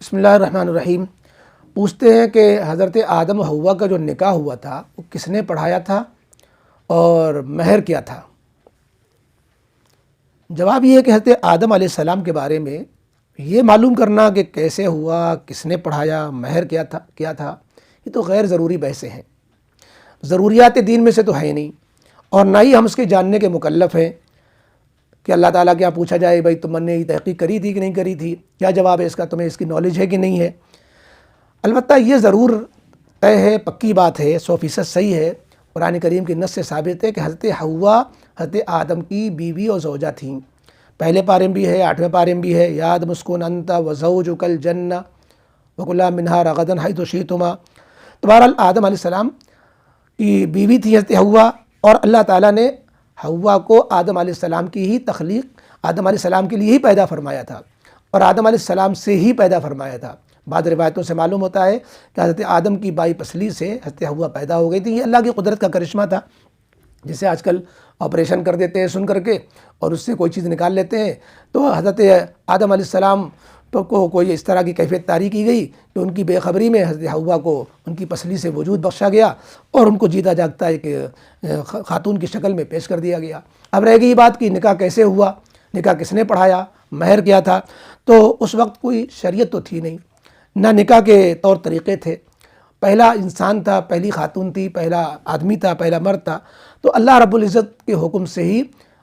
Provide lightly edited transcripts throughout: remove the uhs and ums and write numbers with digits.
بسم اللہ الرحمن الرحیم۔ پوچھتے ہیں کہ حضرت آدم و حوا کا جو نکاح ہوا تھا وہ کس نے پڑھایا تھا اور مہر کیا تھا؟ جواب یہ ہے کہ حضرت آدم علیہ السلام کے بارے میں یہ معلوم کرنا کہ کیسے ہوا، کس نے پڑھایا، مہر کیا تھا یہ تو غیر ضروری بحثیں ہیں، ضروریات دین میں سے تو ہے نہیں، اور نہ ہی ہم اس کے جاننے کے مکلف ہیں کہ اللہ تعالیٰ کیا پوچھا جائے بھائی تم نے یہ تحقیق کری تھی کہ نہیں کری تھی، کیا جواب ہے اس کا، تمہیں اس کی نالج ہے کہ نہیں ہے۔ البتہ یہ ضرور طے ہے، پکی بات ہے، 100% صحیح ہے، قرآن کریم کی نص سے ثابت ہے کہ حضرت حوا حضرت آدم کی بیوی اور زوجہ تھیں۔ پہلے پارے میں بھی ہے، 8ویں پارے میں بھی ہے، یا آدم اسکن انت وزوجک الجنہ وکلا منہا رغدا حیث شئتما۔ تو بہرحال آدم علیہ السلام کی بیوی تھی حضرت حوا، اور اللہ تعالیٰ نے حوا کو آدم علیہ السلام کی ہی تخلیق، آدم علیہ السلام کے لیے ہی پیدا فرمایا تھا، اور آدم علیہ السلام سے ہی پیدا فرمایا تھا۔ بعض روایتوں سے معلوم ہوتا ہے کہ حضرت آدم کی بائی پسلی سے حضرت حوا پیدا ہو گئی تھی۔ یہ اللہ کی قدرت کا کرشمہ تھا، جسے آج کل آپریشن کر دیتے ہیں سن کر کے، اور اس سے کوئی چیز نکال لیتے ہیں۔ تو حضرت آدم علیہ السلام کو کوئی اس طرح کی کیفیت طاری کی گئی کہ ان کی بے خبری میں حضرت حوا کو ان کی پسلی سے وجود بخشا گیا، اور ان کو جیتا جاگتا ایک خاتون کی شکل میں پیش کر دیا گیا۔ اب رہ گئی بات کہ نکاح کیسے ہوا، نکاح کس نے پڑھایا، مہر کیا تھا۔ تو اس وقت کوئی شریعت تو تھی نہیں، نہ نکاح کے طور طریقے تھے، پہلا انسان تھا، پہلی خاتون تھی، پہلا آدمی تھا، پہلا مرد تھا، تو اللہ رب العزت کے حکم سے ہی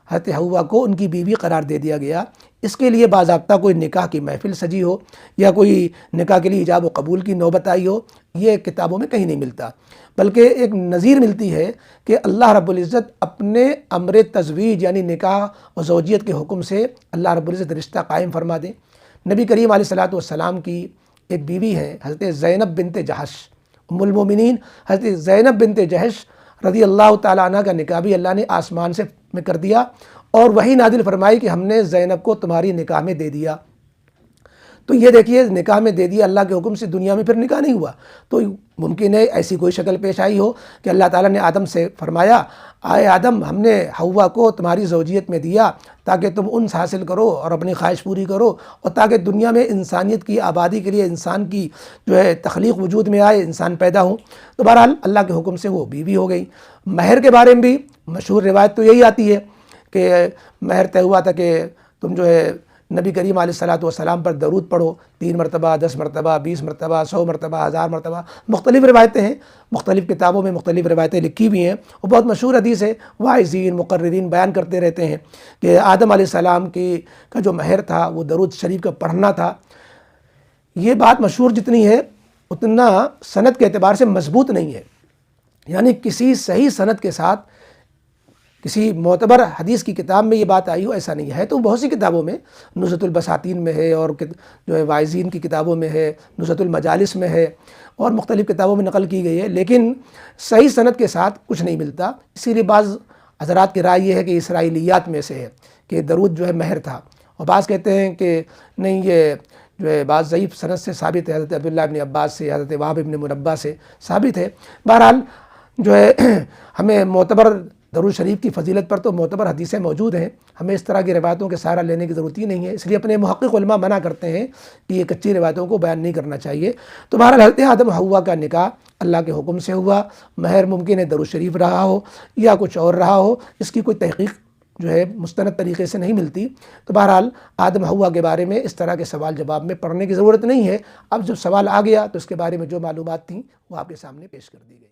حضرت حوا کو ان کی بیوی قرار دے دیا گیا۔ اس کے لیے باضابطہ کوئی نکاح کی محفل سجی ہو یا کوئی نکاح کے لیے ایجاب و قبول کی نوبت آئی ہو، یہ کتابوں میں کہیں نہیں ملتا، بلکہ ایک نظیر ملتی ہے کہ اللہ رب العزت اپنے امر تزویج یعنی نکاح و زوجیت کے حکم سے اللہ رب العزت رشتہ قائم فرما دیں۔ نبی کریم علیہ السلام کی ایک بیوی ہے حضرت زینب بنت جہش، ام المومنین حضرت زینب بنت جہش رضی اللہ تعالیٰ عنہ کا نکاح بھی اللہ نے آسمان سے میں کر دیا، اور وہی نازل فرمائی کہ ہم نے زینب کو تمہاری نکاح میں دے دیا۔ تو یہ دیکھیے، نکاح میں دے دیا اللہ کے حکم سے، دنیا میں پھر نکاح نہیں ہوا۔ تو ممکن ہے ایسی کوئی شکل پیش آئی ہو کہ اللہ تعالیٰ نے آدم سے فرمایا، آئے آدم ہم نے حوا کو تمہاری زوجیت میں دیا تاکہ تم انس حاصل کرو اور اپنی خواہش پوری کرو، اور تاکہ دنیا میں انسانیت کی آبادی کے لیے انسان کی جو ہے تخلیق وجود میں آئے، انسان پیدا ہوں۔ تو بہرحال اللہ کے حکم سے وہ بیوی ہو گئی۔ مہر کے بارے میں بھی مشہور روایت تو یہی آتی ہے کہ مہر طے ہوا تھا کہ تم جو ہے نبی کریم علیہ السلام پر درود پڑھو 3 مرتبہ، 10 مرتبہ، 20 مرتبہ، 100 مرتبہ، 1000 مرتبہ، مختلف روایتیں ہیں، مختلف کتابوں میں مختلف روایتیں لکھی بھی ہیں۔ وہ بہت مشہور حدیث ہے، واعظین مقررین بیان کرتے رہتے ہیں کہ آدم علیہ السلام کا جو مہر تھا وہ درود شریف کا پڑھنا تھا۔ یہ بات مشہور جتنی ہے اتنا سند کے اعتبار سے مضبوط نہیں ہے، یعنی کسی صحیح سند کے ساتھ کسی معتبر حدیث کی کتاب میں یہ بات آئی ہو ایسا نہیں ہے۔ تو بہت سی کتابوں میں، نزہۃ البساتین میں ہے، اور جو ہے واعظین کی کتابوں میں ہے، نزہۃ المجالس میں ہے، اور مختلف کتابوں میں نقل کی گئی ہے، لیکن صحیح سند کے ساتھ کچھ نہیں ملتا۔ اسی لیے بعض حضرات کی رائے یہ ہے کہ اسرائیلیات میں سے ہے کہ درود جو ہے مہر تھا، اور بعض کہتے ہیں کہ نہیں، یہ جو ہے بعض ضعیف سند سے ثابت ہے، حضرت عبداللہ ابن عباس سے، حضرت وہب ابن منبہ سے ثابت ہے۔ بہرحال جو ہے ہمیں معتبر درود شریف کی فضیلت پر تو معتبر حدیثیں موجود ہیں، ہمیں اس طرح کی روایتوں کے سہارا لینے کی ضرورت ہی نہیں ہے، اس لیے اپنے محقق علماء منع کرتے ہیں کہ یہ کچی روایتوں کو بیان نہیں کرنا چاہیے۔ تو بہرحال حضرت آدم حوا کا نکاح اللہ کے حکم سے ہوا، مہر ممکن ہے درود شریف رہا ہو یا کچھ اور رہا ہو، اس کی کوئی تحقیق جو ہے مستند طریقے سے نہیں ملتی۔ تو بہرحال آدم حوا کے بارے میں اس طرح کے سوال جواب میں پڑھنے کی ضرورت نہیں ہے۔ اب جب سوال آ گیا تو اس کے بارے میں جو معلومات تھیں وہ آپ کے سامنے پیش کر دی گئی۔